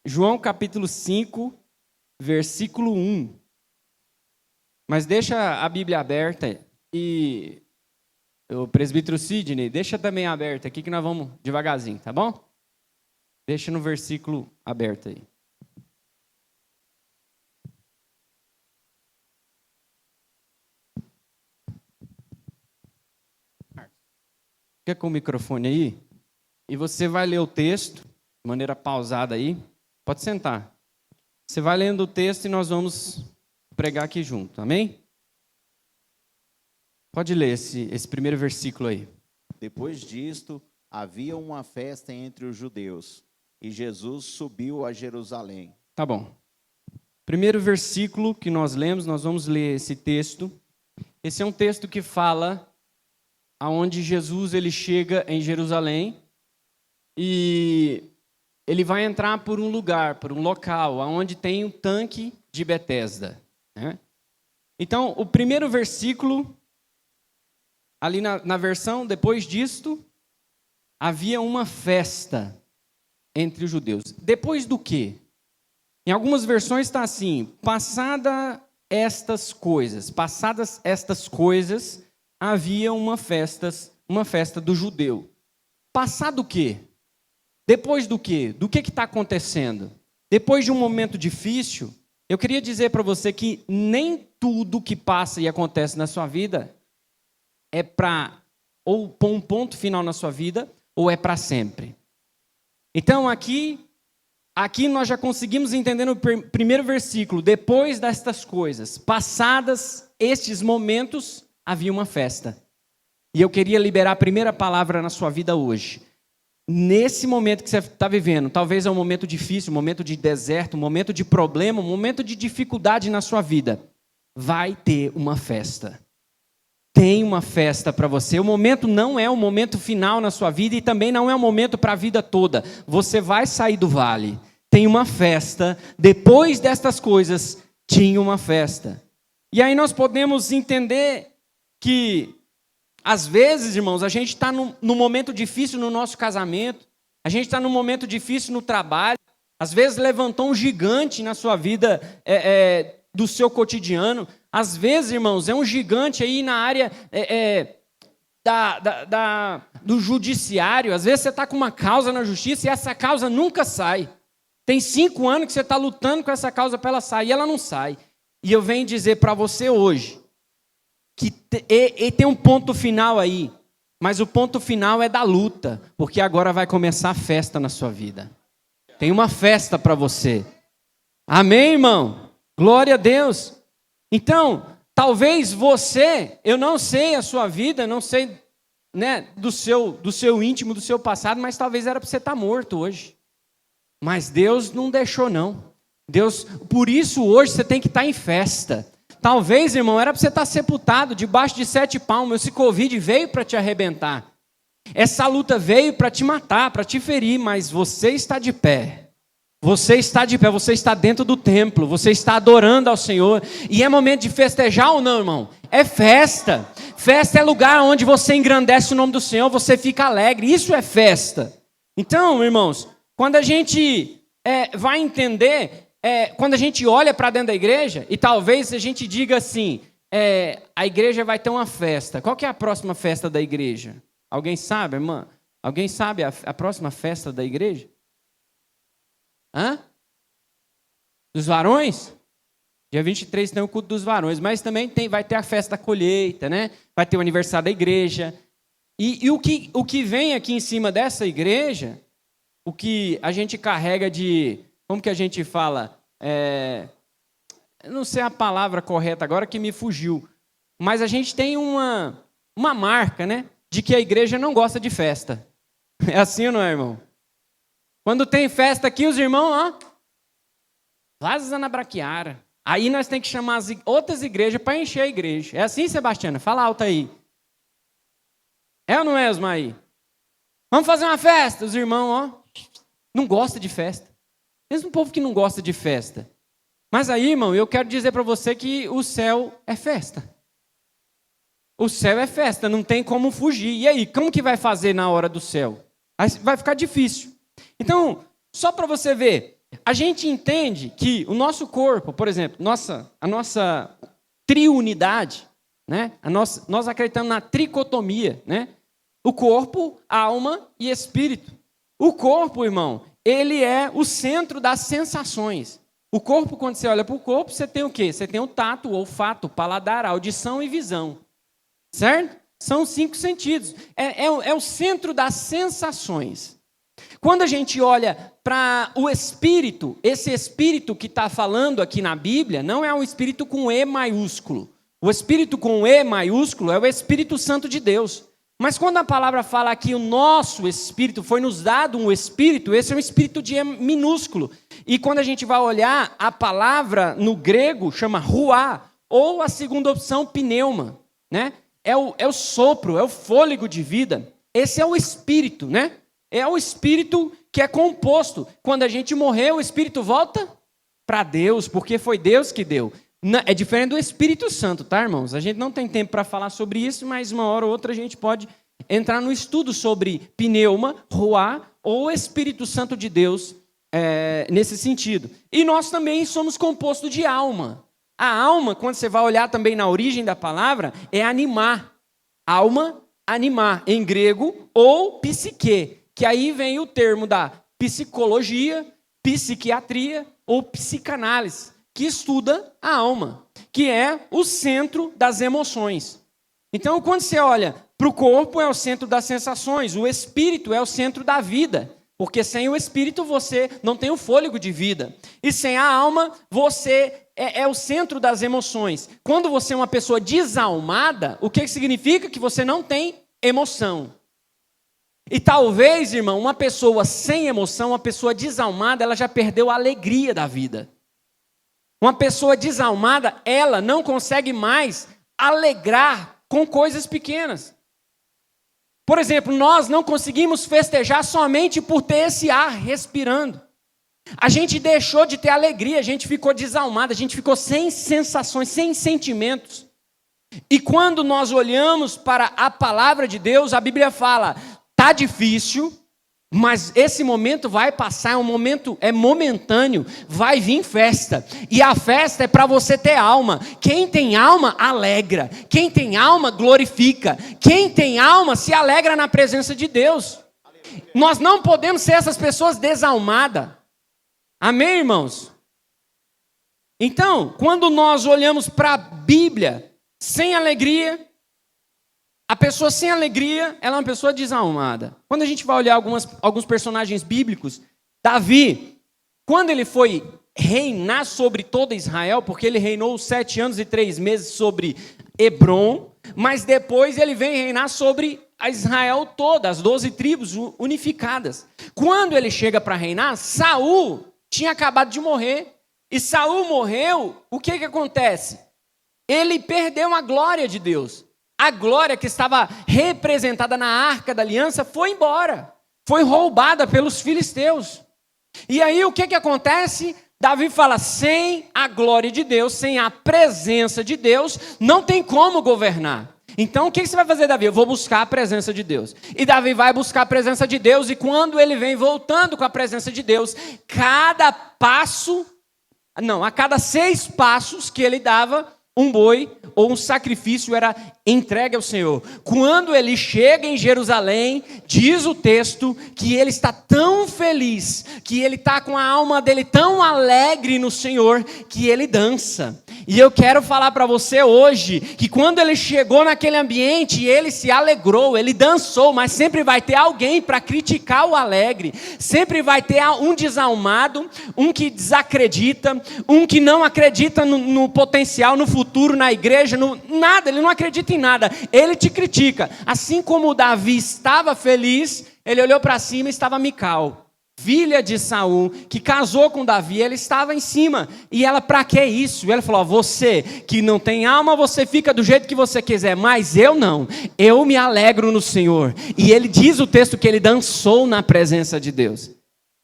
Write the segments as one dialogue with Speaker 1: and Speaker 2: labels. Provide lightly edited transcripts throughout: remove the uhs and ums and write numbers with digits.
Speaker 1: João capítulo 5, versículo 1. Mas deixa a Bíblia aberta e o presbítero Sidney, deixa também aberta aqui que nós vamos devagarzinho, tá bom? Deixa no versículo aberto aí. Fica com o microfone aí e você vai ler o texto de maneira pausada aí. Pode sentar. Você vai lendo o texto e nós vamos pregar aqui junto, amém? Pode ler esse primeiro versículo aí.
Speaker 2: Depois disto, havia uma festa entre os judeus, e Jesus subiu a Jerusalém.
Speaker 1: Tá bom. Primeiro versículo que nós lemos, nós vamos ler esse texto. Esse é um texto que fala aonde Jesus ele chega em Jerusalém e ele vai entrar por um lugar, por um local, aonde tem um tanque de Betesda, né? Então, o primeiro versículo, ali na versão, depois disto, havia uma festa entre os judeus. Depois do quê? Em algumas versões está assim, passadas estas coisas, havia uma festa do judeu. Passado o quê? Depois do quê? Do que está acontecendo? Depois de um momento difícil, eu queria dizer para você que nem tudo que passa e acontece na sua vida é para ou pôr um ponto final na sua vida ou é para sempre. Então aqui nós já conseguimos entender no primeiro versículo, depois destas coisas, passadas estes momentos, havia uma festa. E eu queria liberar a primeira palavra na sua vida hoje. Nesse momento que você está vivendo, talvez é um momento difícil, um momento de deserto, um momento de problema, um momento de dificuldade na sua vida, vai ter uma festa. Tem uma festa para você. O momento não é o momento final na sua vida e também não é o momento para a vida toda. Você vai sair do vale. Tem uma festa. Depois destas coisas, tinha uma festa. E aí nós podemos entender que às vezes, irmãos, a gente está num momento difícil no nosso casamento, a gente está num momento difícil no trabalho, às vezes levantou um gigante na sua vida do seu cotidiano, às vezes, irmãos, é um gigante aí na área do judiciário, às vezes você está com uma causa na justiça e essa causa nunca sai. Tem 5 anos que você está lutando com essa causa para ela sair e ela não sai. E eu venho dizer para você hoje, que tem um ponto final aí, mas o ponto final é da luta, porque agora vai começar a festa na sua vida. Tem uma festa para você. Amém, irmão? Glória a Deus. Então, talvez você, eu não sei a sua vida, não sei, né, do seu íntimo, do seu passado, mas talvez era para você estar morto hoje. Mas Deus não deixou, não. Deus, por isso hoje você tem que estar em festa. Talvez, irmão, era para você estar sepultado debaixo de 7 palmos. Esse Covid veio para te arrebentar. Essa luta veio para te matar, para te ferir, mas você está de pé. Você está de pé, você está dentro do templo, você está adorando ao Senhor. E é momento de festejar ou não, irmão? É festa. Festa é lugar onde você engrandece o nome do Senhor, você fica alegre. Isso é festa. Então, irmãos, quando a gente vai entender... quando a gente olha para dentro da igreja, e talvez a gente diga assim, a igreja vai ter uma festa. Qual que é a próxima festa da igreja? Alguém sabe, irmã? Alguém sabe a próxima festa da igreja? Hã? Dos varões? Dia 23 tem o culto dos varões, mas também vai ter a festa da colheita, né? Vai ter o aniversário da igreja. E o que vem aqui em cima dessa igreja, o que a gente carrega de... Como que a gente fala? Eu não sei a palavra correta agora que me fugiu. Mas a gente tem uma marca, né? De que a igreja não gosta de festa. É assim ou não é, irmão? Quando tem festa aqui, os irmãos, ó, vaza na braquiara. Aí nós temos que chamar as outras igrejas para encher a igreja. É assim, Sebastiana? Fala alto aí. É ou não é, Osmaí? Vamos fazer uma festa. Os irmãos, ó, não gostam de festa. Mesmo um povo que não gosta de festa. Mas aí, irmão, eu quero dizer para você que o céu é festa. O céu é festa, não tem como fugir. E aí, como que vai fazer na hora do céu? Aí vai ficar difícil. Então, só para você ver, A gente entende que o nosso corpo, por exemplo, a nossa triunidade, né? Nós acreditamos na tricotomia, né? O corpo, alma e espírito. O corpo, irmão, ele é o centro das sensações. O corpo, quando você olha para o corpo, você tem o quê? Você tem o tato, o olfato, o paladar, a audição e visão. Certo? São 5 sentidos. É o centro das sensações. Quando a gente olha para o Espírito, esse Espírito que está falando aqui na Bíblia, não é um Espírito com E maiúsculo. O Espírito com E maiúsculo é o Espírito Santo de Deus. Mas quando a palavra fala que o nosso Espírito, foi nos dado um Espírito, esse é um Espírito de E minúsculo. E quando a gente vai olhar, a palavra no grego chama ruá, ou a segunda opção, pneuma, né? É o sopro, é o fôlego de vida. Esse é o Espírito, né? É o Espírito que é composto. Quando a gente morrer, o Espírito volta para Deus, porque foi Deus que deu. É diferente do Espírito Santo, tá, irmãos? A gente não tem tempo para falar sobre isso, mas uma hora ou outra a gente pode entrar no estudo sobre pneuma, ruá, ou Espírito Santo de Deus, nesse sentido. E nós também somos compostos de alma. A alma, quando você vai olhar também na origem da palavra, é animar. Alma, animar, em grego, ou psique, que aí vem o termo da psicologia, psiquiatria ou psicanálise, que estuda a alma, que é o centro das emoções. Então, quando você olha para o corpo, é o centro das sensações, o espírito é o centro da vida, porque sem o espírito você não tem o fôlego de vida, e sem a alma você é o centro das emoções. Quando você é uma pessoa desalmada, o que significa? Que você não tem emoção. E talvez, irmão, uma pessoa sem emoção, uma pessoa desalmada, ela já perdeu a alegria da vida. Uma pessoa desalmada, ela não consegue mais alegrar com coisas pequenas. Por exemplo, nós não conseguimos festejar somente por ter esse ar respirando. A gente deixou de ter alegria, a gente ficou desalmado, a gente ficou sem sensações, sem sentimentos. E quando nós olhamos para a palavra de Deus, a Bíblia fala, tá difícil, mas esse momento vai passar, é momentâneo, vai vir festa. E a festa é para você ter alma. Quem tem alma, alegra. Quem tem alma, glorifica. Quem tem alma, se alegra na presença de Deus. Nós não podemos ser essas pessoas desalmadas. Amém, irmãos? Então, quando nós olhamos para a Bíblia sem alegria, a pessoa sem alegria, ela é uma pessoa desalmada. Quando a gente vai olhar alguns personagens bíblicos, Davi, quando ele foi reinar sobre toda Israel, porque ele reinou 7 anos e 3 meses sobre Hebrom, mas depois ele vem reinar sobre a Israel toda, as 12 tribos unificadas. Quando ele chega para reinar, Saul tinha acabado de morrer. E Saul morreu, o que acontece? Ele perdeu a glória de Deus. A glória que estava representada na Arca da Aliança foi embora. Foi roubada pelos filisteus. E aí o que acontece? Davi fala, sem a glória de Deus, sem a presença de Deus, não tem como governar. Então o que você vai fazer, Davi? Eu vou buscar a presença de Deus. E Davi vai buscar a presença de Deus, e quando ele vem voltando com a presença de Deus, a cada 6 passos que ele dava, um boi ou um sacrifício era entregue ao Senhor. Quando ele chega em Jerusalém, diz o texto que ele está tão feliz, que ele está com a alma dele tão alegre no Senhor, que ele dança. E eu quero falar para você hoje, que quando ele chegou naquele ambiente, ele se alegrou, ele dançou, mas sempre vai ter alguém para criticar o alegre. Sempre vai ter um desalmado, um que desacredita, um que não acredita no potencial, no futuro, na igreja, nada, ele não acredita em nada. Ele te critica. Assim como Davi estava feliz, ele olhou para cima e estava Mical, filha de Saul, que casou com Davi, ela estava em cima. E ela, para que isso? E ela falou, você que não tem alma, você fica do jeito que você quiser, mas eu não, eu me alegro no Senhor. E ele diz o texto que ele dançou na presença de Deus.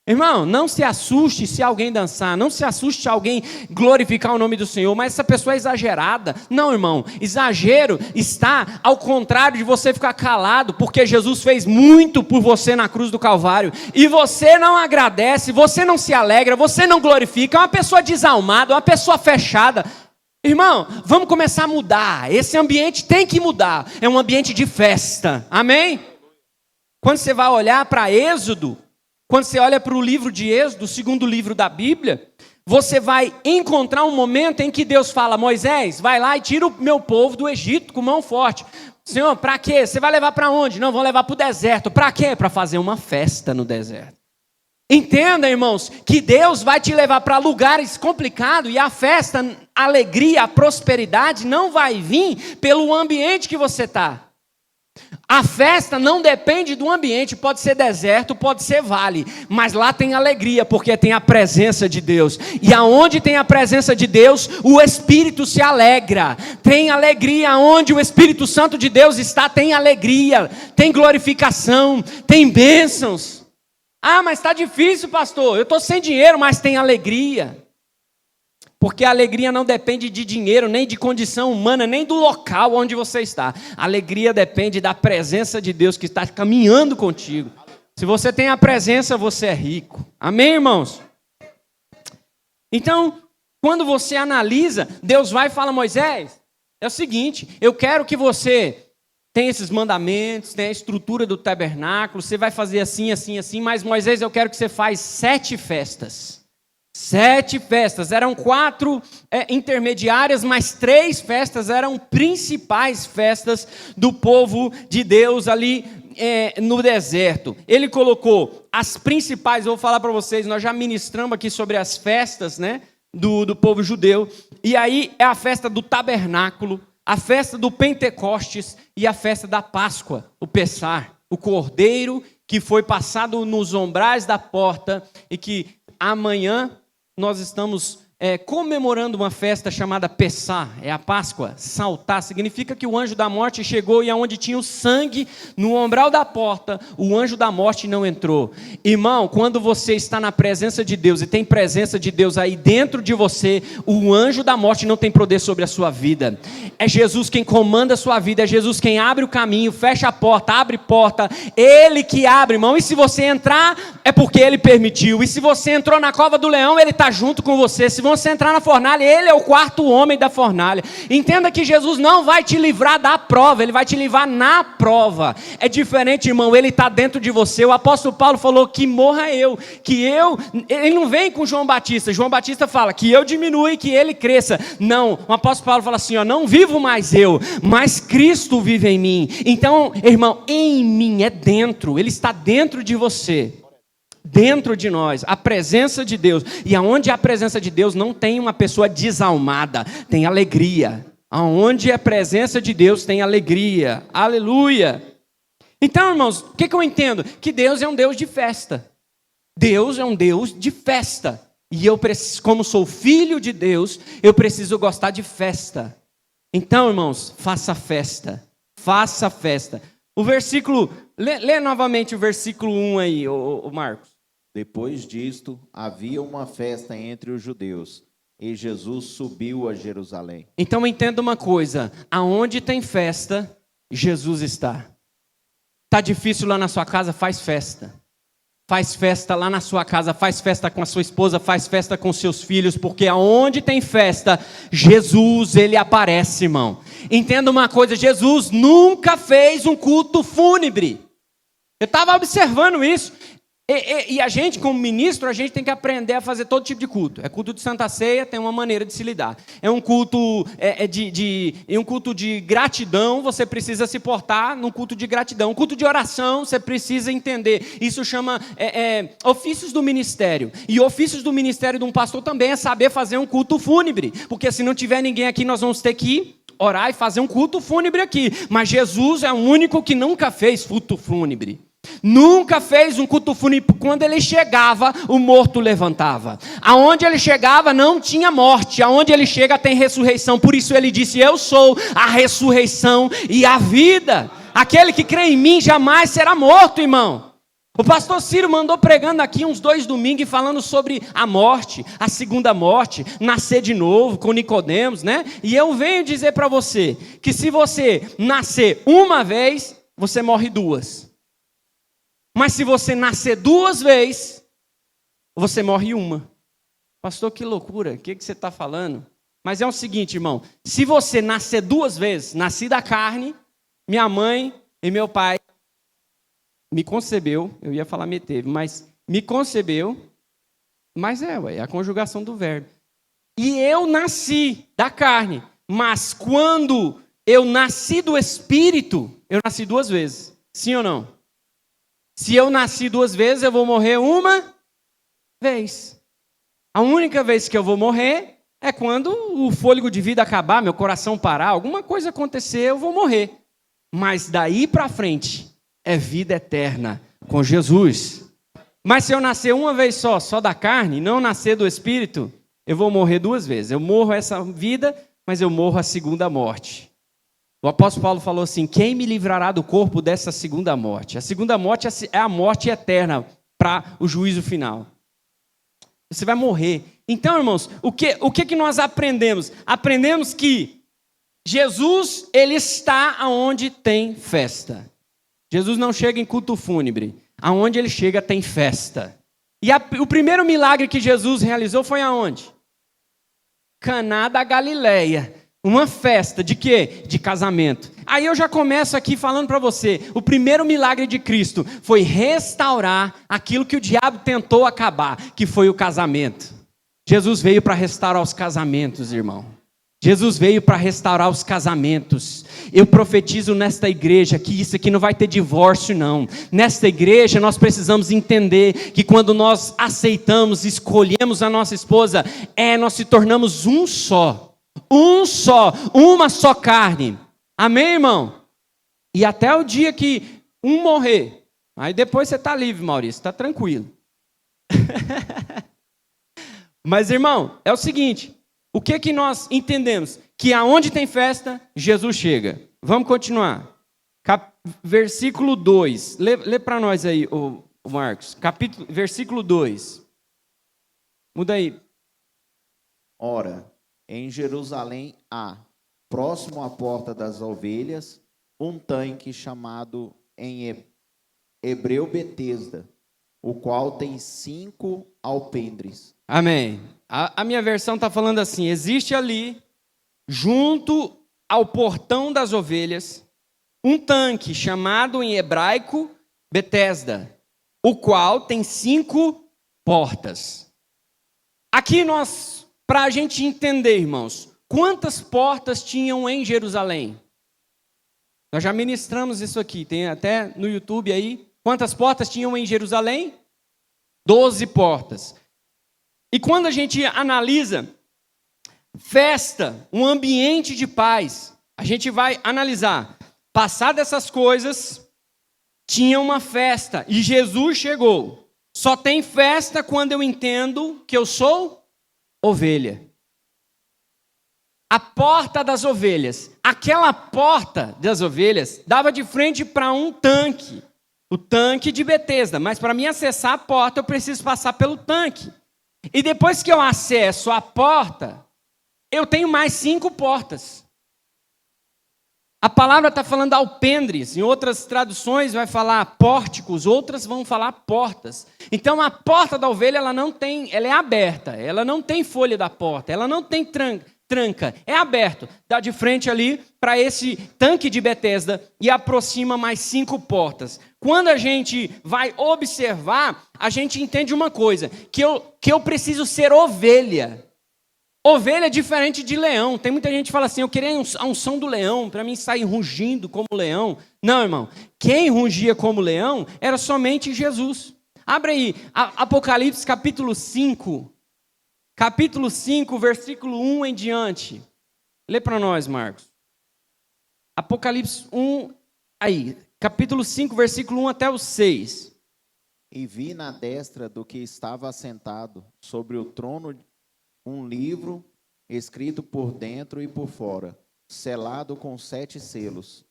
Speaker 1: Irmão, não se assuste se alguém dançar, não se assuste se alguém glorificar o nome do Senhor, mas essa pessoa é exagerada. Não, irmão, exagero está ao contrário de você ficar calado, porque Jesus fez muito por você na cruz do Calvário, e você não agradece, você não se alegra, você não glorifica, é uma pessoa desalmada, uma pessoa fechada. Irmão, vamos começar a mudar, esse ambiente tem que mudar, é um ambiente de festa, amém? Quando você vai olhar para Êxodo, quando você olha para o livro de Êxodo, o segundo livro da Bíblia, você vai encontrar um momento em que Deus fala: Moisés, vai lá e tira o meu povo do Egito com mão forte. Senhor, para quê? Você vai levar para onde? Não, vão levar para o deserto. Para quê? Para fazer uma festa no deserto. Entenda, irmãos, que Deus vai te levar para lugares complicados e a festa, a alegria, a prosperidade não vai vir pelo ambiente que você está. A festa não depende do ambiente, pode ser deserto, pode ser vale, mas lá tem alegria, porque tem a presença de Deus, e aonde tem a presença de Deus, o Espírito se alegra, tem alegria, onde o Espírito Santo de Deus está, tem alegria, tem glorificação, tem bênçãos. Ah, mas está difícil, pastor, eu estou sem dinheiro, mas tem alegria. Porque a alegria não depende de dinheiro, nem de condição humana, nem do local onde você está. A alegria depende da presença de Deus que está caminhando contigo. Se você tem a presença, você é rico. Amém, irmãos? Então, quando você analisa, Deus vai e fala: Moisés, é o seguinte, eu quero que você tenha esses mandamentos, tenha a estrutura do tabernáculo, você vai fazer assim, assim, assim, mas Moisés, eu quero que você faça 7 festas. 7 festas, eram 4 intermediárias, mas 3 festas eram principais festas do povo de Deus ali no deserto. Ele colocou as principais, eu vou falar para vocês, nós já ministramos aqui sobre as festas, né, do povo judeu, e aí é a festa do tabernáculo, a festa do Pentecostes e a festa da Páscoa, o Pessar, o cordeiro que foi passado nos umbrais da porta e que amanhã nós estamos comemorando uma festa chamada Pessah, é a Páscoa. Saltar significa que o anjo da morte chegou e aonde tinha o sangue no umbral da porta, o anjo da morte não entrou. Irmão, quando você está na presença de Deus e tem presença de Deus aí dentro de você, o anjo da morte não tem poder sobre a sua vida. É Jesus quem comanda a sua vida, é Jesus quem abre o caminho, fecha a porta, abre porta, Ele que abre, irmão. E se você entrar, é porque Ele permitiu. E se você entrou na cova do leão, Ele está junto com você. Se você entrar na fornalha, Ele é o 4º homem da fornalha. Entenda que Jesus não vai te livrar da prova, Ele vai te livrar na prova. É diferente, irmão, Ele está dentro de você. O apóstolo Paulo falou que morra eu, ele não vem com João Batista. João Batista fala que eu diminua e que Ele cresça. Não, o apóstolo Paulo fala assim, ó, não vivo mais eu, mas Cristo vive em mim. Então, irmão, em mim é dentro, Ele está dentro de você. Dentro de nós, a presença de Deus. E aonde há a presença de Deus não tem uma pessoa desalmada, tem alegria. Aonde a presença de Deus tem alegria. Aleluia. Então, irmãos, o que eu entendo? Que Deus é um Deus de festa. Deus é um Deus de festa. E eu preciso, como sou filho de Deus, eu preciso gostar de festa. Então, irmãos, faça festa. Faça festa. O versículo, lê novamente o versículo 1 aí, o Marcos.
Speaker 2: Depois disto, havia uma festa entre os judeus, e Jesus subiu a Jerusalém.
Speaker 1: Então entenda uma coisa, aonde tem festa, Jesus está. Está difícil lá na sua casa, faz festa. Faz festa lá na sua casa, faz festa com a sua esposa, faz festa com seus filhos, porque aonde tem festa, Jesus, Ele aparece, irmão. Entenda uma coisa, Jesus nunca fez um culto fúnebre. Eu estava observando isso. E a gente, como ministro, a gente tem que aprender a fazer todo tipo de culto. É culto de Santa Ceia, tem uma maneira de se lidar. É um culto um culto de gratidão, você precisa se portar num culto de gratidão. Um culto de oração, você precisa entender. Isso chama ofícios do ministério. E ofícios do ministério de um pastor também é saber fazer um culto fúnebre. Porque se não tiver ninguém aqui, nós vamos ter que orar e fazer um culto fúnebre aqui. Mas Jesus é o único que nunca fez culto fúnebre. Nunca fez um culto fúnebre. Quando ele chegava, o morto levantava. Aonde ele chegava não tinha morte. Aonde ele chega tem ressurreição. Por isso ele disse, eu sou a ressurreição e a vida. Aquele que crê em mim jamais será morto, irmão. O pastor Ciro mandou pregando aqui uns 2 domingos falando sobre a morte, a segunda morte, nascer de novo com Nicodemos, né? E eu venho dizer para você que se você nascer uma vez, você morre 2. Mas se você nascer 2 vezes, você morre 1. Pastor, que loucura, o que você está falando? Mas é o seguinte, irmão, se você nascer 2 vezes, nasci da carne, minha mãe e meu pai me concebeu, eu ia falar me teve, mas me concebeu, mas é a conjugação do verbo. E eu nasci da carne, mas quando eu nasci do Espírito, eu nasci 2 vezes, sim ou não? Se eu nasci 2 vezes, eu vou morrer 1 vez. A única vez que eu vou morrer é quando o fôlego de vida acabar, meu coração parar, alguma coisa acontecer, eu vou morrer. Mas daí para frente é vida eterna com Jesus. Mas se eu nascer 1 vez só da carne, não nascer do Espírito, eu vou morrer 2 vezes. Eu morro essa vida, mas eu morro a segunda morte. O apóstolo Paulo falou assim: quem me livrará do corpo dessa segunda morte? A segunda morte é a morte eterna para o juízo final. Você vai morrer. Então, irmãos, o que nós aprendemos? Aprendemos que Jesus, ele está aonde tem festa. Jesus não chega em culto fúnebre. Aonde ele chega tem festa. E o primeiro milagre que Jesus realizou foi aonde? Caná da Galileia. Uma festa de quê? De casamento. Aí eu já começo aqui falando para você. O primeiro milagre de Cristo foi restaurar aquilo que o diabo tentou acabar, que foi o casamento. Jesus veio para restaurar os casamentos, irmão. Jesus veio para restaurar os casamentos. Eu profetizo nesta igreja que isso aqui não vai ter divórcio, não. Nesta igreja nós precisamos entender que quando nós aceitamos, escolhemos a nossa esposa, nós se tornamos um só, uma só carne. Amém, irmão? E até o dia que um morrer, aí depois você está livre, Maurício, está tranquilo. Mas, irmão, é o seguinte. O que nós entendemos? Que aonde tem festa, Jesus chega. Vamos continuar. Versículo 2. Lê para nós aí, o Marcos. Versículo 2. Muda aí.
Speaker 2: Ora, em Jerusalém há, próximo à porta das ovelhas, um tanque chamado em hebreu Betesda, o qual tem 5 alpendres.
Speaker 1: Amém. A minha versão está falando assim: existe ali, junto ao portão das ovelhas, um tanque chamado em hebraico Betesda, o qual tem 5 portas. Aqui para a gente entender, irmãos, quantas portas tinham em Jerusalém? Nós já ministramos isso aqui, tem até no YouTube aí. Quantas portas tinham em Jerusalém? 12 portas. E quando a gente analisa festa, um ambiente de paz, a gente vai analisar. Passado essas coisas, tinha uma festa e Jesus chegou. Só tem festa quando eu entendo que eu sou ovelha. A porta das ovelhas. Aquela porta das ovelhas dava de frente para um tanque. O tanque de Betesda. Mas para mim acessar a porta, eu preciso passar pelo tanque. E depois que eu acesso a porta, eu tenho mais 5 portas. A palavra está falando alpendres, em outras traduções vai falar pórticos, outras vão falar portas. Então a porta da ovelha ela é aberta, ela não tem folha da porta, ela não tem tranca, é aberto. Dá de frente ali para esse tanque de Betesda e aproxima mais 5 portas. Quando a gente vai observar, a gente entende uma coisa, que eu preciso ser ovelha. Ovelha é diferente de leão. Tem muita gente que fala assim, eu queria a unção do leão, para mim sair rugindo como leão. Não, irmão, quem rugia como leão era somente Jesus. Abre aí, Apocalipse capítulo 5. Capítulo 5, versículo 1 em diante. Lê para nós, Marcos. Apocalipse 1, aí. Capítulo 5, versículo 1 até o 6.
Speaker 2: E vi na destra do que estava assentado sobre o trono um livro escrito por dentro e por fora, selado com 7 selos.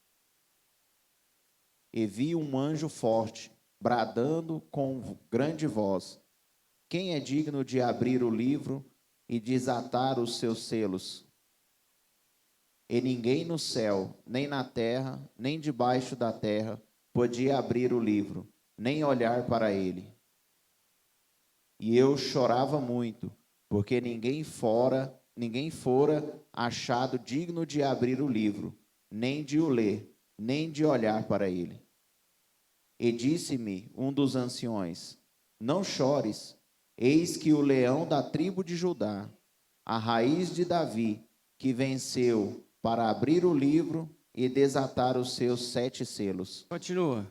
Speaker 2: E vi um anjo forte, bradando com grande voz: quem é digno de abrir o livro e desatar os seus selos? E ninguém no céu, nem na terra, nem debaixo da terra, podia abrir o livro, nem olhar para ele. E eu chorava muito, porque ninguém fora achado digno de abrir o livro, nem de o ler, nem de olhar para ele. E disse-me um dos anciões: não chores, eis que o leão da tribo de Judá, a raiz de Davi, que venceu para abrir o livro e desatar os seus 7 selos.
Speaker 1: Continua.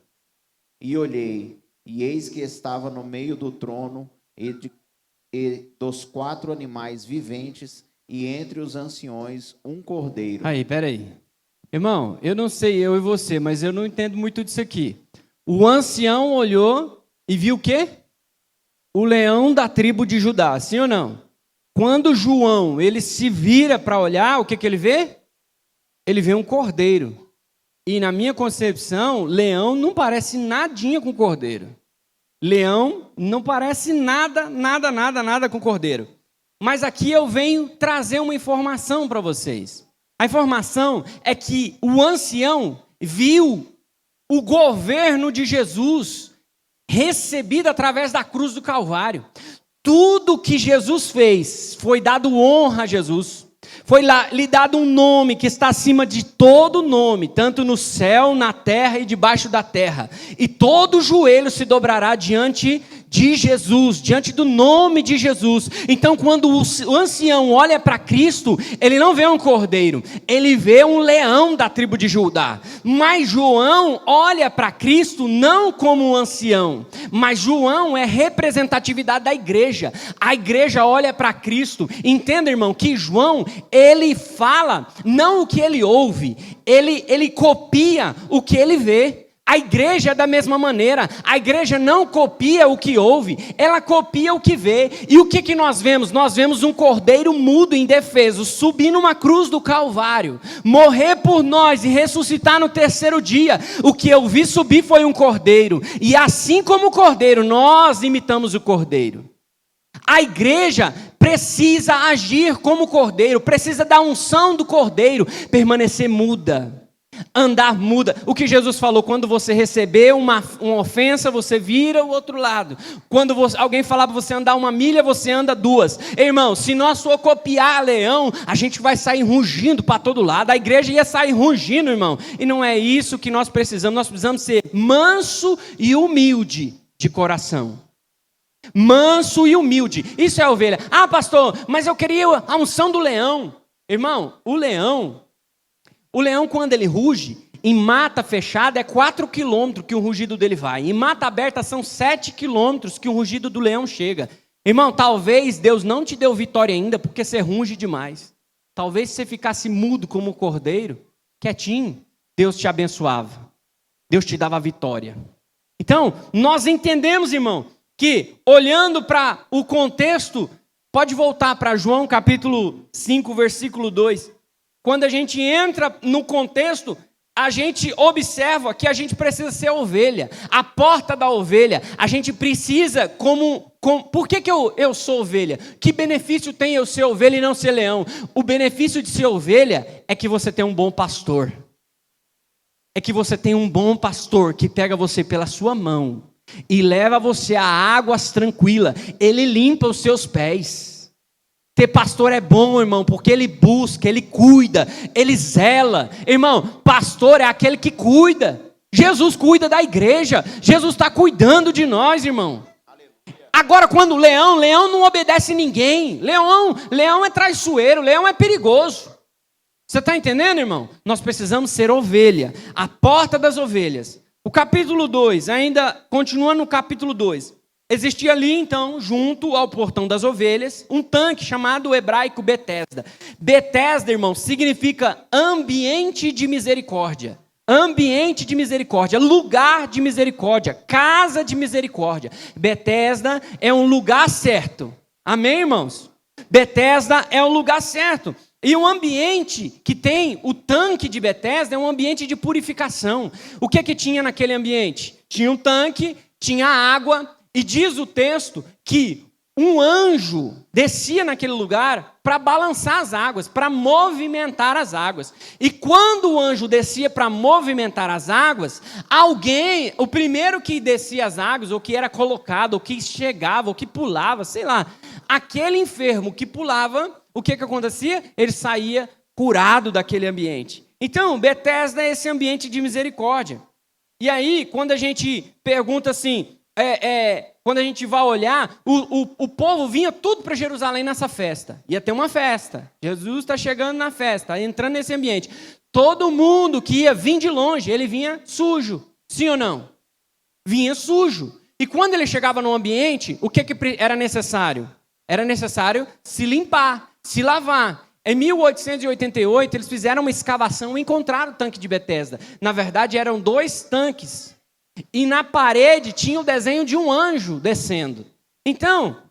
Speaker 2: E olhei, e eis que estava no meio do trono e dos 4 animais viventes, e entre os anciões um cordeiro.
Speaker 1: Aí, peraí. Irmão, eu não sei eu e você, mas eu não entendo muito disso aqui. O ancião olhou e viu o quê? O leão da tribo de Judá, sim ou não? Quando João, ele se vira para olhar, o que ele vê? Ele vê um cordeiro. E na minha concepção, leão não parece nadinha com cordeiro. Leão não parece nada com cordeiro. Mas aqui eu venho trazer uma informação para vocês. A informação é que o ancião viu o governo de Jesus recebido através da cruz do Calvário. Tudo que Jesus fez foi dado honra a Jesus. Foi lhe dado um nome que está acima de todo nome, tanto no céu, na terra e debaixo da terra. E todo joelho se dobrará diante de Jesus, diante do nome de Jesus. Então, quando o ancião olha para Cristo, ele não vê um cordeiro, ele vê um leão da tribo de Judá. Mas João olha para Cristo não como um ancião, mas João é representatividade da igreja. A igreja olha para Cristo. Entenda, irmão, que João, ele fala não o que ele ouve, ele copia o que ele vê. A igreja é da mesma maneira. A igreja não copia o que ouve, ela copia o que vê. E o que nós vemos? Nós vemos um cordeiro mudo, indefeso, subir numa cruz do Calvário, morrer por nós e ressuscitar no 3º dia. O que eu vi subir foi um cordeiro. E assim como o cordeiro, nós imitamos o cordeiro. A igreja precisa agir como o cordeiro, precisa da unção do cordeiro, permanecer muda. Andar muda. O que Jesus falou: quando você receber uma ofensa, você vira o outro lado. Quando alguém falar para você andar 1 milha, você anda 2. Irmão, se nós for copiar leão, a gente vai sair rugindo para todo lado. A igreja ia sair rugindo, irmão. E não é isso que nós precisamos. Nós precisamos ser manso e humilde de coração. Manso e humilde. Isso é a ovelha. Ah, pastor, mas eu queria a unção do leão. Irmão, o leão, quando ele ruge, em mata fechada é 4 quilômetros que o rugido dele vai. Em mata aberta são 7 quilômetros que o rugido do leão chega. Irmão, talvez Deus não te deu vitória ainda porque você ruge demais. Talvez se você ficasse mudo como o cordeiro, quietinho, Deus te abençoava. Deus te dava a vitória. Então, nós entendemos, irmão, que olhando para o contexto, pode voltar para João capítulo 5, versículo 2. Quando a gente entra no contexto, a gente observa que a gente precisa ser ovelha. A porta da ovelha, a gente precisa por que eu sou ovelha? Que benefício tem eu ser ovelha e não ser leão? O benefício de ser ovelha é que você tem um bom pastor. É que você tem um bom pastor que pega você pela sua mão e leva você a águas tranquilas. Ele limpa os seus pés. Ter pastor é bom, irmão, porque ele busca, ele cuida, ele zela. Irmão, pastor é aquele que cuida. Jesus cuida da igreja. Jesus está cuidando de nós, irmão. Agora, quando leão não obedece ninguém. Leão é traiçoeiro, leão é perigoso. Você está entendendo, irmão? Nós precisamos ser ovelha, a porta das ovelhas. O capítulo 2, ainda continua no capítulo 2. Existia ali, então, junto ao portão das ovelhas, um tanque chamado hebraico Betesda. Betesda, irmão, significa ambiente de misericórdia. Ambiente de misericórdia, lugar de misericórdia, casa de misericórdia. Betesda é um lugar certo. Amém, irmãos? Betesda é um lugar certo. E o ambiente que tem o tanque de Betesda é um ambiente de purificação. O que tinha naquele ambiente? Tinha um tanque, tinha água, e diz o texto que um anjo descia naquele lugar para balançar as águas, para movimentar as águas. E quando o anjo descia para movimentar as águas, alguém, o primeiro que descia as águas, ou que era colocado, ou que chegava, ou que pulava, sei lá, aquele enfermo que pulava, o que acontecia? Ele saía curado daquele ambiente. Então, Betesda é esse ambiente de misericórdia. E aí, quando a gente pergunta assim, quando a gente vai olhar, o povo vinha tudo para Jerusalém nessa festa. Ia ter uma festa. Jesus está chegando na festa, entrando nesse ambiente. Todo mundo que ia vir de longe, ele vinha sujo. Sim ou não? Vinha sujo. E quando ele chegava no ambiente, o que era necessário? Era necessário se limpar, se lavar. Em 1888, eles fizeram uma escavação e encontraram o tanque de Betesda. Na verdade, eram 2 tanques. E na parede tinha o desenho de um anjo descendo. Então,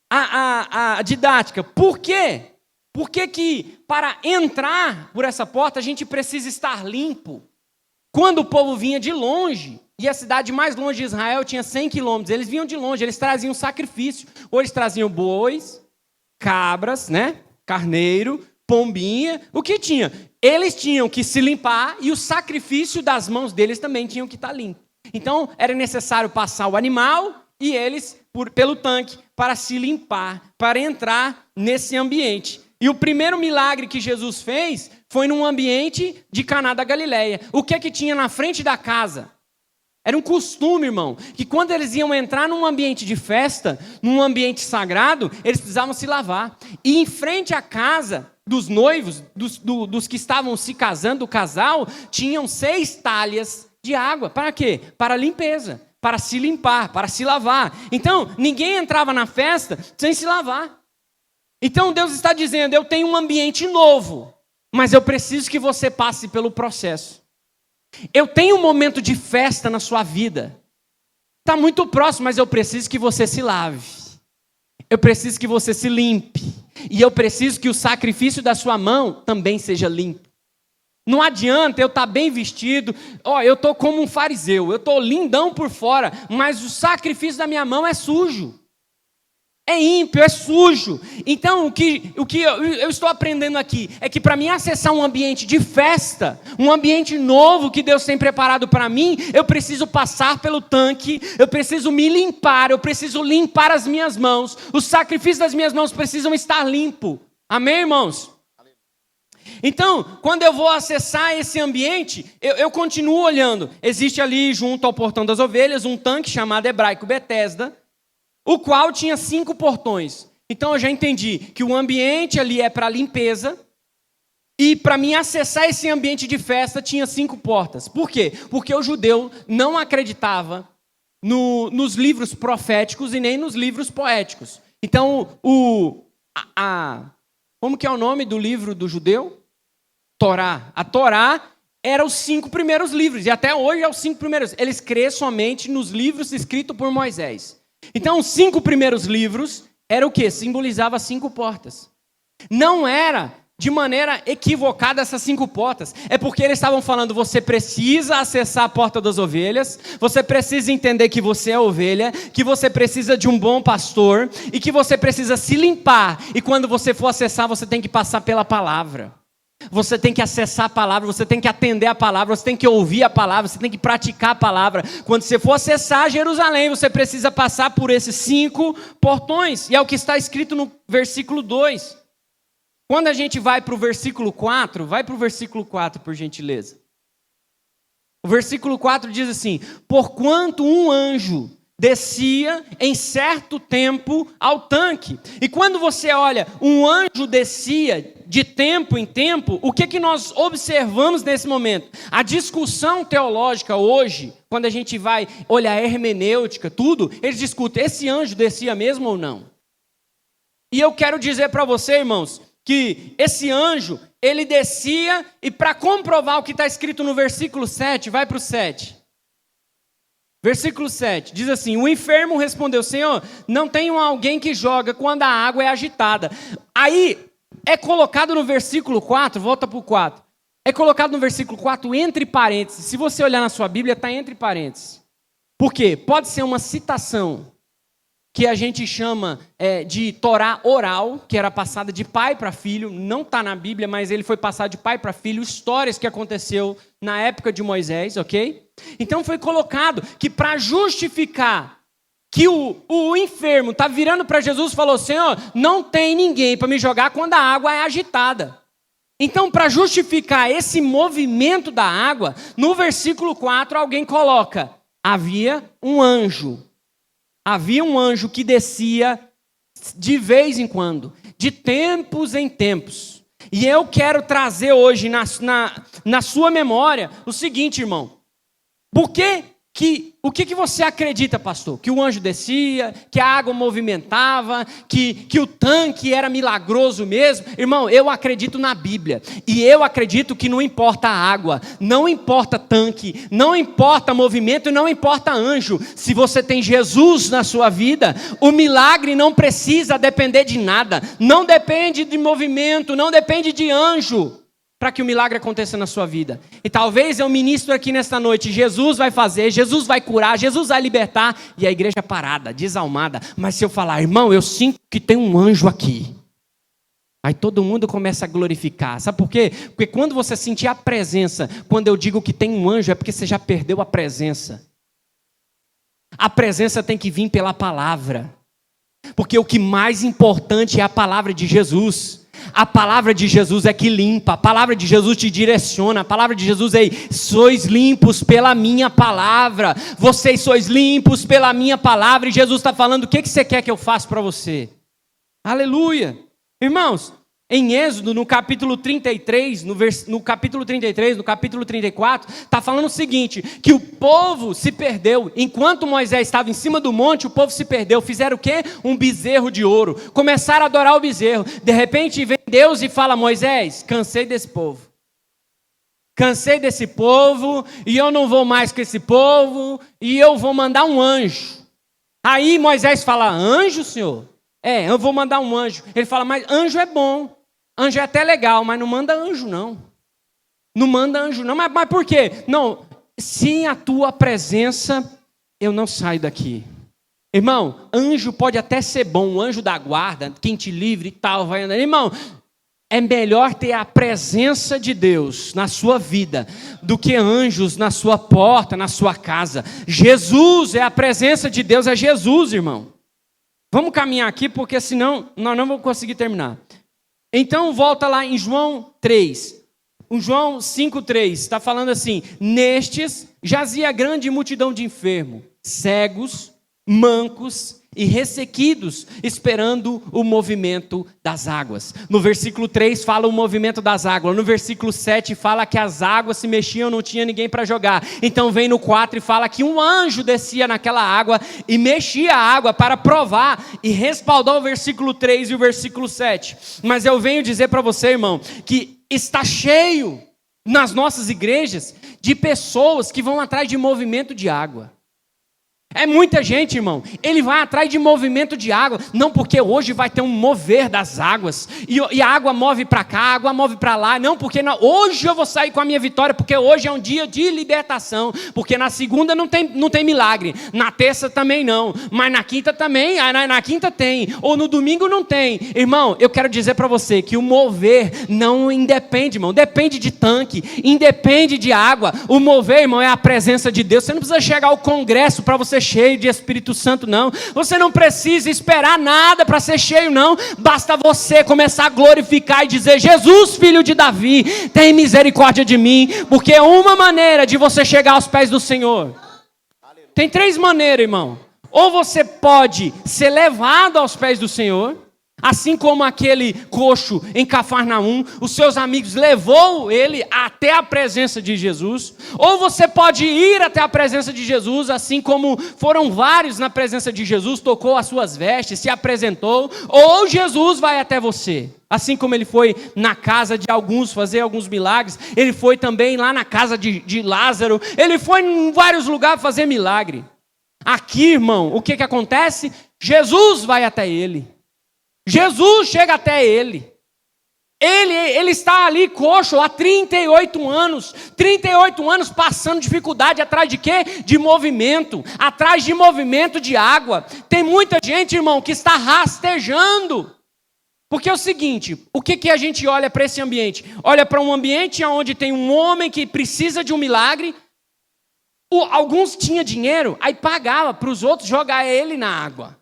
Speaker 1: a didática, por quê? Por que para entrar por essa porta a gente precisa estar limpo? Quando o povo vinha de longe, e a cidade mais longe de Israel tinha 100 quilômetros, eles vinham de longe, eles traziam sacrifício. Ou eles traziam bois, cabras, né? Carneiro, pombinha, o que tinha? Eles tinham que se limpar e o sacrifício das mãos deles também tinham que estar limpo. Então, era necessário passar o animal e eles pelo tanque para se limpar, para entrar nesse ambiente. E o primeiro milagre que Jesus fez foi num ambiente de Caná da Galileia. O que tinha na frente da casa? Era um costume, irmão, que quando eles iam entrar num ambiente de festa, num ambiente sagrado, eles precisavam se lavar. E em frente à casa dos noivos, dos que estavam se casando, do casal, tinham 6 talhas de água. Para quê? Para limpeza, para se limpar, para se lavar. Então, ninguém entrava na festa sem se lavar. Então, Deus está dizendo, eu tenho um ambiente novo, mas eu preciso que você passe pelo processo. Eu tenho um momento de festa na sua vida. Está muito próximo, mas eu preciso que você se lave. Eu preciso que você se limpe. E eu preciso que o sacrifício da sua mão também seja limpo. Não adianta eu estar bem vestido, eu estou como um fariseu, eu estou lindão por fora, mas o sacrifício da minha mão é sujo. É ímpio, é sujo. Então, o que eu estou aprendendo aqui é que para mim acessar um ambiente de festa, um ambiente novo que Deus tem preparado para mim, eu preciso passar pelo tanque, eu preciso me limpar, eu preciso limpar as minhas mãos. Os sacrifícios das minhas mãos precisam estar limpos. Amém, irmãos? Então, quando eu vou acessar esse ambiente, eu continuo olhando. Existe ali, junto ao portão das ovelhas, um tanque chamado hebraico Betesda, o qual tinha 5 portões. Então eu já entendi que o ambiente ali é para limpeza, e para mim acessar esse ambiente de festa tinha 5 portas. Por quê? Porque o judeu não acreditava nos livros proféticos e nem nos livros poéticos. Então, como que é o nome do livro do judeu? Torá. A Torá era os 5 primeiros livros, e até hoje é os 5 primeiros. Eles creem somente nos livros escritos por Moisés. Então, os 5 primeiros livros era o quê? Simbolizava 5 portas. Não era de maneira equivocada essas 5 portas. É porque eles estavam falando, você precisa acessar a porta das ovelhas, você precisa entender que você é ovelha, que você precisa de um bom pastor, e que você precisa se limpar. E quando você for acessar, você tem que passar pela palavra. Você tem que acessar a palavra, você tem que atender a palavra, você tem que ouvir a palavra, você tem que praticar a palavra. Quando você for acessar Jerusalém, você precisa passar por esses 5 portões. E é o que está escrito no versículo 2. Quando a gente vai para o versículo 4, vai para o versículo 4, por gentileza. O versículo 4 diz assim: porquanto um anjo descia em certo tempo ao tanque. E quando você olha, um anjo descia de tempo em tempo, o que nós observamos nesse momento? A discussão teológica hoje, quando a gente vai olhar a hermenêutica, tudo, eles discutem, esse anjo descia mesmo ou não? E eu quero dizer para você, irmãos, que esse anjo, ele descia, e para comprovar o que está escrito no versículo 7, vai para o 7. Versículo 7, diz assim: o enfermo respondeu, Senhor, não tenho alguém que joga quando a água é agitada. Aí, é colocado no versículo 4, volta para o 4. É colocado no versículo 4 entre parênteses. Se você olhar na sua Bíblia, está entre parênteses. Por quê? Pode ser uma citação que a gente chama de Torá oral, que era passada de pai para filho, não está na Bíblia, mas ele foi passado de pai para filho, histórias que aconteceu na época de Moisés, ok? Então foi colocado que para justificar que o enfermo está virando para Jesus e falou, Senhor, não tem ninguém para me jogar quando a água é agitada. Então, para justificar esse movimento da água, no versículo 4, alguém coloca, havia um anjo que descia de vez em quando, de tempos em tempos. E eu quero trazer hoje na sua memória o seguinte, irmão. O que você acredita, pastor? Que o anjo descia, que a água movimentava, que o tanque era milagroso mesmo? Irmão, eu acredito na Bíblia. E eu acredito que não importa a água, não importa tanque, não importa movimento e não importa anjo. Se você tem Jesus na sua vida, o milagre não precisa depender de nada. Não depende de movimento, não depende de anjo, para que o milagre aconteça na sua vida. E talvez eu ministro aqui nesta noite, Jesus vai fazer, Jesus vai curar, Jesus vai libertar, e a igreja parada, desalmada. Mas se eu falar, irmão, eu sinto que tem um anjo aqui, aí todo mundo começa a glorificar. Sabe por quê? Porque quando você sentir a presença, quando eu digo que tem um anjo, é porque você já perdeu a presença. A presença tem que vir pela palavra, porque o que mais importante é a palavra de Jesus. A palavra de Jesus é que limpa, a palavra de Jesus te direciona, a palavra de Jesus é: sois limpos pela minha palavra, vocês sois limpos pela minha palavra. E Jesus está falando, o que você quer que eu faça para você? Aleluia! Irmãos, em Êxodo, no capítulo 33, no capítulo 34, está falando o seguinte, que o povo se perdeu. Enquanto Moisés estava em cima do monte, o povo se perdeu. Fizeram o quê? Um bezerro de ouro. Começaram a adorar o bezerro. De repente vem Deus e fala, Moisés, cansei desse povo. Cansei desse povo, e eu não vou mais com esse povo, e eu vou mandar um anjo. Aí Moisés fala, anjo, senhor? Eu vou mandar um anjo. Ele fala, mas anjo é bom. Anjo é até legal, mas não manda anjo, não. Não manda anjo, não. Mas por quê? Não, sem a tua presença, eu não saio daqui. Irmão, anjo pode até ser bom, um anjo da guarda, quem te livre e tal, vai andar. Irmão, é melhor ter a presença de Deus na sua vida do que anjos na sua porta, na sua casa. Jesus é a presença de Deus, é Jesus, irmão. Vamos caminhar aqui, porque senão nós não vamos conseguir terminar. Então, volta lá em João 3. O João 5,3 está falando assim, nestes jazia grande multidão de enfermos, cegos, mancos e ressequidos, esperando o movimento das águas. No versículo 3 fala o movimento das águas. No versículo 7 fala que as águas se mexiam, não tinha ninguém para jogar. Então vem no 4 e fala que um anjo descia naquela água e mexia a água para provar e respaldar o versículo 3 e o versículo 7. Mas eu venho dizer para você, irmão, que está cheio nas nossas igrejas de pessoas que vão atrás de movimento de água. É muita gente, irmão, ele vai atrás de movimento de água, não porque hoje vai ter um mover das águas, e a água move para cá, a água move para lá, não porque hoje eu vou sair com a minha vitória, porque hoje é um dia de libertação, porque na segunda não tem milagre, na terça também não, mas na quinta também, na quinta tem, ou no domingo não tem. Irmão, eu quero dizer para você que o mover não independe, irmão, depende de tanque, independe de água. O mover, irmão, é a presença de Deus. Você não precisa chegar ao congresso para você cheio de Espírito Santo, não. Você não precisa esperar nada para ser cheio, não. Basta você começar a glorificar e dizer, Jesus, filho de Davi, tem misericórdia de mim, porque é uma maneira de você chegar aos pés do Senhor. Tem 3 maneiras, irmão. Ou você pode ser levado aos pés do Senhor, assim como aquele coxo em Cafarnaum, os seus amigos levou ele até a presença de Jesus. Ou você pode ir até a presença de Jesus, assim como foram vários na presença de Jesus, tocou as suas vestes, se apresentou. Ou Jesus vai até você, assim como ele foi na casa de alguns fazer alguns milagres. Ele foi também lá na casa de Lázaro. Ele foi em vários lugares fazer milagre. Aqui, irmão, o que acontece? Jesus vai até ele. Jesus chega até ele. Ele está ali coxo há 38 anos. 38 anos passando dificuldade atrás de quê? De movimento. Atrás de movimento de água. Tem muita gente, irmão, que está rastejando. Porque é o seguinte, o que a gente olha para esse ambiente? Olha para um ambiente onde tem um homem que precisa de um milagre. Alguns tinham dinheiro, aí pagava para os outros jogar ele na água.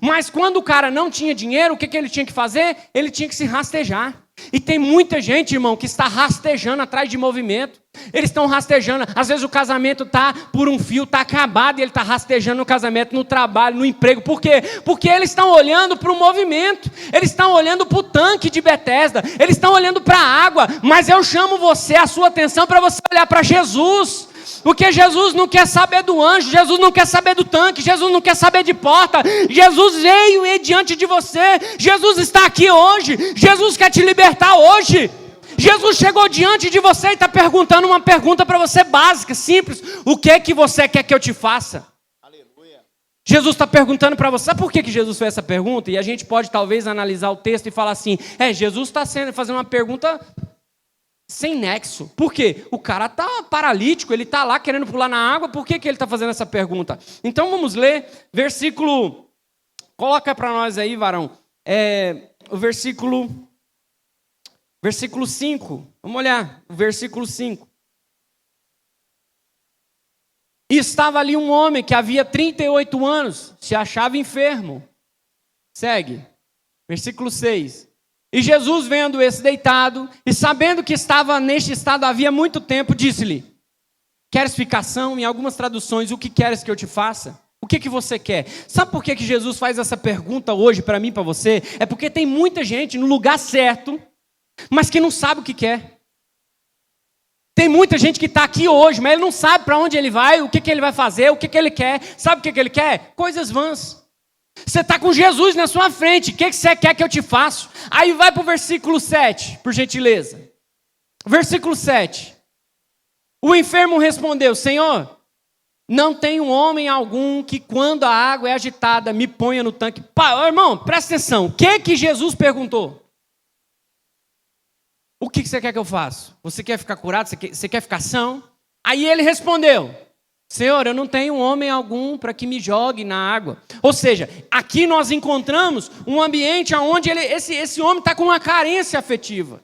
Speaker 1: Mas quando o cara não tinha dinheiro, o que ele tinha que fazer? Ele tinha que se rastejar. E tem muita gente, irmão, que está rastejando atrás de movimento. Eles estão rastejando. Às vezes o casamento está por um fio, está acabado, e ele está rastejando no casamento, no trabalho, no emprego. Por quê? Porque eles estão olhando para o movimento. Eles estão olhando para o tanque de Betesda. Eles estão olhando para a água. Mas eu chamo você, a sua atenção, para você olhar para Jesus. Porque Jesus não quer saber do anjo, Jesus não quer saber do tanque, Jesus não quer saber de porta. Jesus veio diante de você, Jesus está aqui hoje, Jesus quer te libertar hoje. Jesus chegou diante de você e está perguntando uma pergunta para você básica, simples: o que é que você quer que eu te faça? Aleluia. Jesus está perguntando para você. Sabe por que Jesus fez essa pergunta? E a gente pode talvez analisar o texto e falar assim: Jesus está fazendo uma pergunta sem nexo. Por quê? O cara está paralítico, ele está lá querendo pular na água, por que ele está fazendo essa pergunta? Então vamos ler versículo, coloca para nós aí, varão, o versículo 5, vamos olhar, o versículo 5. E estava ali um homem que havia 38 anos, se achava enfermo. Segue, versículo 6. E Jesus, vendo esse deitado, e sabendo que estava neste estado havia muito tempo, disse-lhe: queres ficar são? Em algumas traduções, o que queres que eu te faça? O que você quer? Sabe por que Jesus faz essa pergunta hoje para mim e para você? É porque tem muita gente no lugar certo, mas que não sabe o que quer. Tem muita gente que está aqui hoje, mas ele não sabe para onde ele vai, o que ele vai fazer, o que ele quer. Sabe o que ele quer? Coisas vãs. Você está com Jesus na sua frente, o que você quer que eu te faça? Aí vai para o versículo 7, por gentileza. Versículo 7. O enfermo respondeu: Senhor, não tem homem algum que quando a água é agitada me ponha no tanque. Irmão, presta atenção, o que Jesus perguntou? O que você quer que eu faça? Você quer ficar curado? Você quer ficar são? Aí ele respondeu: Senhor, eu não tenho homem algum para que me jogue na água. Ou seja, aqui nós encontramos um ambiente onde esse homem está com uma carência afetiva.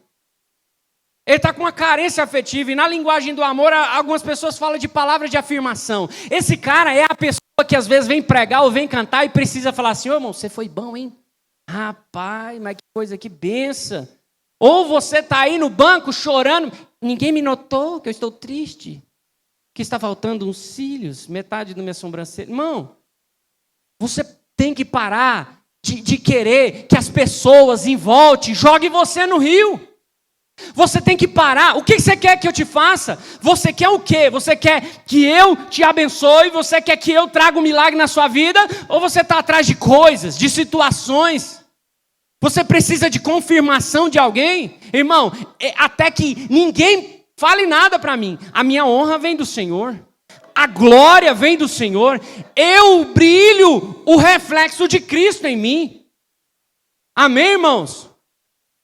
Speaker 1: Ele está com uma carência afetiva. E na linguagem do amor, algumas pessoas falam de palavra de afirmação. Esse cara é a pessoa que às vezes vem pregar ou vem cantar e precisa falar assim: ô irmão, você foi bom, hein? Rapaz, mas que coisa, que benção. Ou você está aí no banco chorando: ninguém me notou que eu estou triste, que está faltando uns cílios, metade da minha sobrancelha. Irmão, você tem que parar de querer que as pessoas em volta joguem você no rio. Você tem que parar. O que você quer que eu te faça? Você quer o quê? Você quer que eu te abençoe? Você quer que eu traga um milagre na sua vida? Ou você está atrás de coisas, de situações? Você precisa de confirmação de alguém? Irmão, até que ninguém fale nada para mim. A minha honra vem do Senhor. A glória vem do Senhor. Eu brilho o reflexo de Cristo em mim. Amém, irmãos?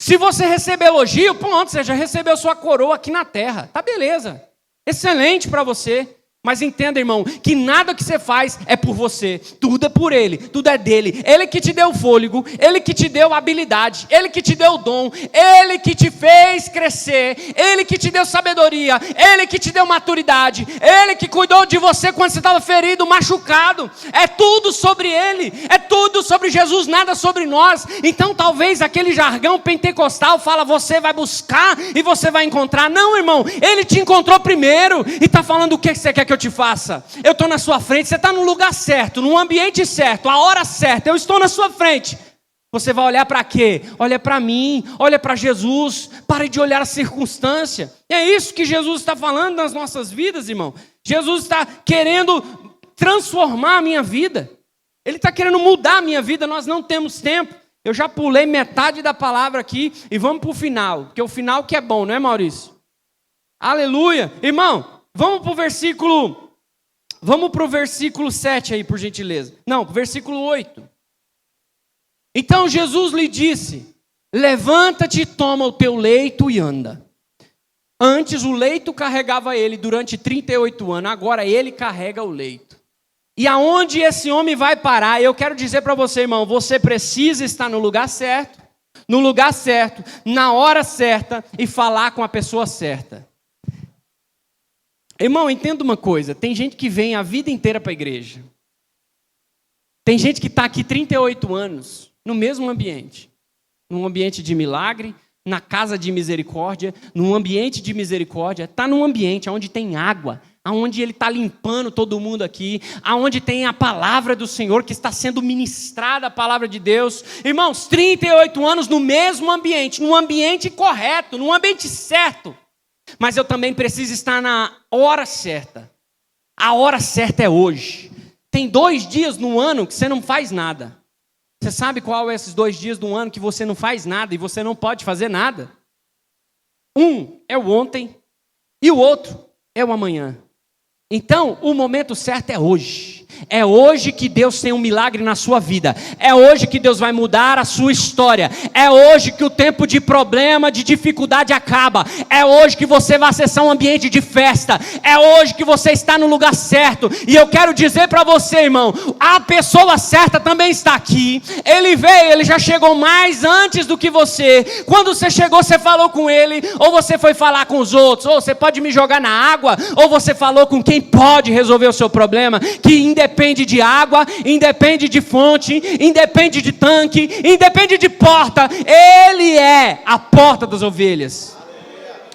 Speaker 1: Se você receber elogio, pronto, você já recebeu sua coroa aqui na terra. Tá beleza. Excelente para você. Mas entenda, irmão, que nada que você faz é por você. Tudo é por Ele, tudo é dele. Ele que te deu o fôlego, Ele que te deu a habilidade, Ele que te deu o dom, Ele que te fez crescer, Ele que te deu sabedoria, Ele que te deu maturidade, Ele que cuidou de você quando você estava ferido, machucado. É tudo sobre Ele, é tudo sobre Jesus, nada sobre nós. Então talvez aquele jargão pentecostal fala: você vai buscar e você vai encontrar. Não, irmão, Ele te encontrou primeiro e está falando: o que você quer que eu te faça? Eu estou na sua frente, você está no lugar certo, no ambiente certo, a hora certa, eu estou na sua frente. Você vai olhar para quê? Olha para mim, olha para Jesus, pare de olhar a circunstância. E é isso que Jesus está falando nas nossas vidas, irmão. Jesus está querendo transformar a minha vida, Ele está querendo mudar a minha vida. Nós não temos tempo. Eu já pulei metade da palavra aqui e vamos para o final, porque o final que é bom, não é, Maurício? Aleluia. Irmão, vamos para o versículo 7 aí, por gentileza. Não, versículo 8. Então Jesus lhe disse: levanta-te, toma o teu leito e anda. Antes o leito carregava ele durante 38 anos, agora ele carrega o leito. E aonde esse homem vai parar? Eu quero dizer para você, irmão, você precisa estar no lugar certo, na hora certa e falar com a pessoa certa. Irmão, entenda uma coisa, tem gente que vem a vida inteira para a igreja. Tem gente que está aqui 38 anos, no mesmo ambiente. Num ambiente de milagre, na casa de misericórdia, num ambiente de misericórdia. Está num ambiente onde tem água, onde Ele está limpando todo mundo aqui, onde tem a palavra do Senhor, que está sendo ministrada a palavra de Deus. Irmãos, 38 anos no mesmo ambiente, num ambiente correto, num ambiente certo. Mas eu também preciso estar na hora certa. A hora certa é hoje. Tem 2 dias no ano que você não faz nada. Você sabe qual é esses 2 dias do ano que você não faz nada e você não pode fazer nada? Um é o ontem e o outro é o amanhã. Então, o momento certo é hoje. É hoje que Deus tem um milagre na sua vida. É hoje que Deus vai mudar a sua história. É hoje que o tempo de problema, de dificuldade acaba. É hoje que você vai acessar um ambiente de festa. É hoje que você está no lugar certo. E eu quero dizer para você, irmão, a pessoa certa também está aqui. Ele veio, ele já chegou mais antes do que você. Quando você chegou, você falou com ele, ou você foi falar com os outros, ou você pode me jogar na água, ou você falou com quem pode resolver o seu problema, que independe de água, independe de fonte, independe de tanque, independe de porta. Ele é a porta das ovelhas.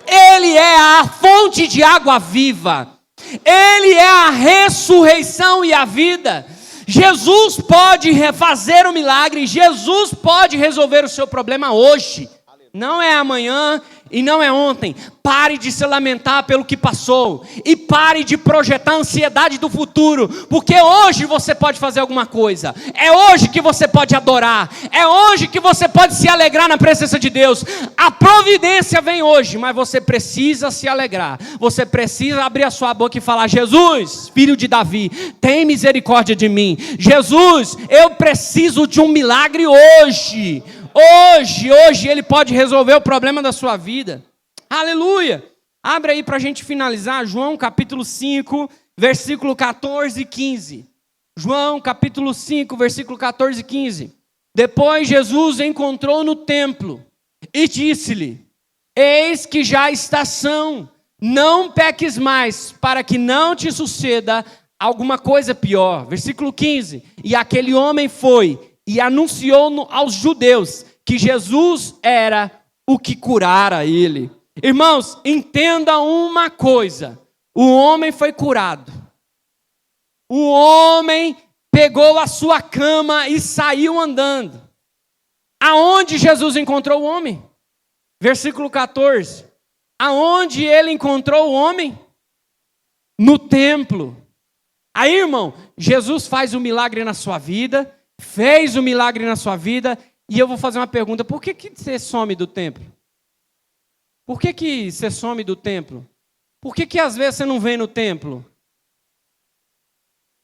Speaker 1: Ele é a fonte de água viva. Ele é a ressurreição e a vida. Jesus pode fazer o milagre. Jesus pode resolver o seu problema hoje. Não é amanhã e não é ontem. Pare de se lamentar pelo que passou e pare de projetar a ansiedade do futuro, porque hoje você pode fazer alguma coisa. É hoje que você pode adorar. É hoje que você pode se alegrar na presença de Deus. A providência vem hoje, mas você precisa se alegrar. Você precisa abrir a sua boca e falar: Jesus, filho de Davi, tem misericórdia de mim. Jesus, eu preciso de um milagre hoje. Hoje Ele pode resolver o problema da sua vida. Aleluia! Abre aí para a gente finalizar, João capítulo 5, versículo 14 e 15. João capítulo 5, versículo 14 e 15. Depois Jesus encontrou no templo e disse-lhe: eis que já a estação, não peques mais, para que não te suceda alguma coisa pior. Versículo 15. E aquele homem foi e anunciou aos judeus que Jesus era o que curara ele. Irmãos, entenda uma coisa: o homem foi curado. O homem pegou a sua cama e saiu andando. Aonde Jesus encontrou o homem? Versículo 14. Aonde ele encontrou o homem? No templo. Aí, irmão, Jesus faz um milagre na sua vida, fez um milagre na sua vida, e eu vou fazer uma pergunta: por que você some do templo? Por que você some do templo? Por que às vezes você não vem no templo?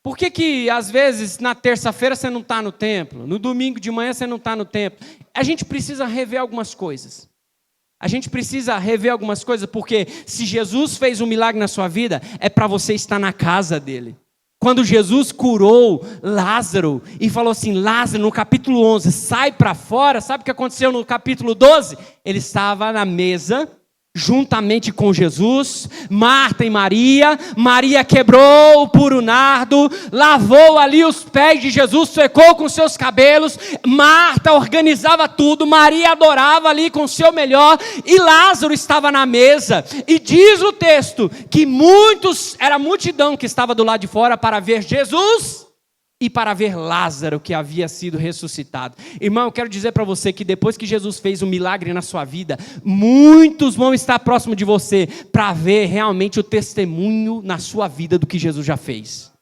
Speaker 1: Por que às vezes na terça-feira você não está no templo? No domingo de manhã você não está no templo? A gente precisa rever algumas coisas. Porque se Jesus fez um milagre na sua vida, é para você estar na casa dele. Quando Jesus curou Lázaro e falou assim: Lázaro, no capítulo 11, sai para fora. Sabe o que aconteceu no capítulo 12? Ele estava na mesa, juntamente com Jesus, Marta e Maria. Maria quebrou o puro nardo, lavou ali os pés de Jesus, secou com seus cabelos. Marta organizava tudo, Maria adorava ali com o seu melhor, e Lázaro estava na mesa. E diz o texto que era a multidão que estava do lado de fora para ver Jesus e para ver Lázaro, que havia sido ressuscitado. Irmão, eu quero dizer para você que depois que Jesus fez um milagre na sua vida, muitos vão estar próximo de você para ver realmente o testemunho na sua vida do que Jesus já fez.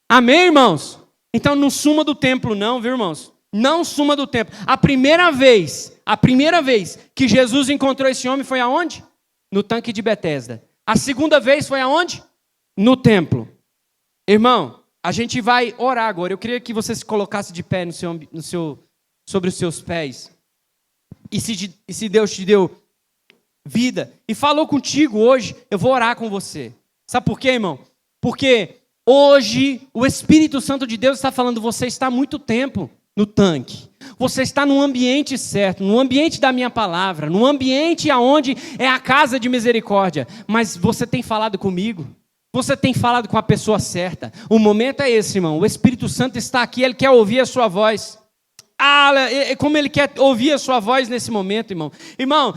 Speaker 1: Amém, irmãos? Então não suma do templo não, viu, irmãos? Não suma do templo. A primeira vez que Jesus encontrou esse homem foi aonde? No tanque de Betesda. A segunda vez foi aonde? No templo. Irmão, a gente vai orar agora. Eu queria que você se colocasse de pé sobre os seus pés. E se Deus te deu vida e falou contigo hoje, eu vou orar com você. Sabe por quê, irmão? Porque hoje o Espírito Santo de Deus está falando, você está há muito tempo no tanque. Você está no ambiente certo, no ambiente da minha palavra, no ambiente aonde é a casa de misericórdia. Mas você tem falado comigo, você tem falado com a pessoa certa. O momento é esse, irmão. O Espírito Santo está aqui, ele quer ouvir a sua voz. Como ele quer ouvir a sua voz nesse momento, irmão. Irmão,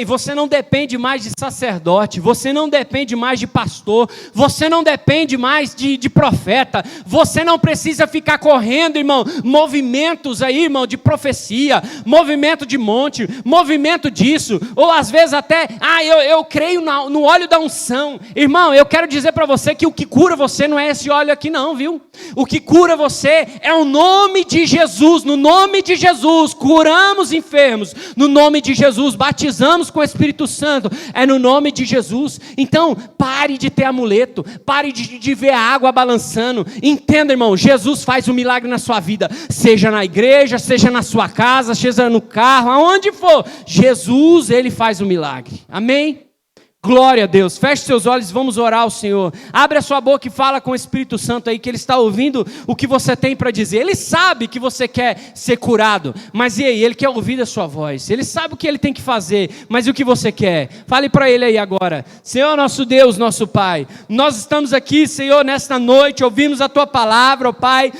Speaker 1: você não depende mais de sacerdote, você não depende mais de pastor, você não depende mais de profeta, você não precisa ficar correndo, irmão, movimentos aí, irmão, de profecia, movimento de monte, movimento disso, ou às vezes até, eu creio no óleo da unção. Irmão, eu quero dizer para você que o que cura você não é esse óleo aqui não, viu? O que cura você é o nome de Jesus. No nome de Jesus, curamos enfermos, no nome de Jesus, batizamos com o Espírito Santo, é no nome de Jesus. Então, pare de ter amuleto, pare de ver a água balançando, entenda, irmão, Jesus faz um milagre na sua vida, seja na igreja, seja na sua casa, seja no carro, aonde for, Jesus, ele faz um milagre, amém? Glória a Deus, feche seus olhos e vamos orar ao Senhor. Abre a sua boca e fala com o Espírito Santo aí, que Ele está ouvindo o que você tem para dizer. Ele sabe que você quer ser curado, mas e aí? Ele quer ouvir a sua voz. Ele sabe o que Ele tem que fazer, mas e o que você quer? Fale para Ele aí agora. Senhor nosso Deus, nosso Pai, nós estamos aqui, Senhor, nesta noite, ouvimos a Tua palavra, ó Pai.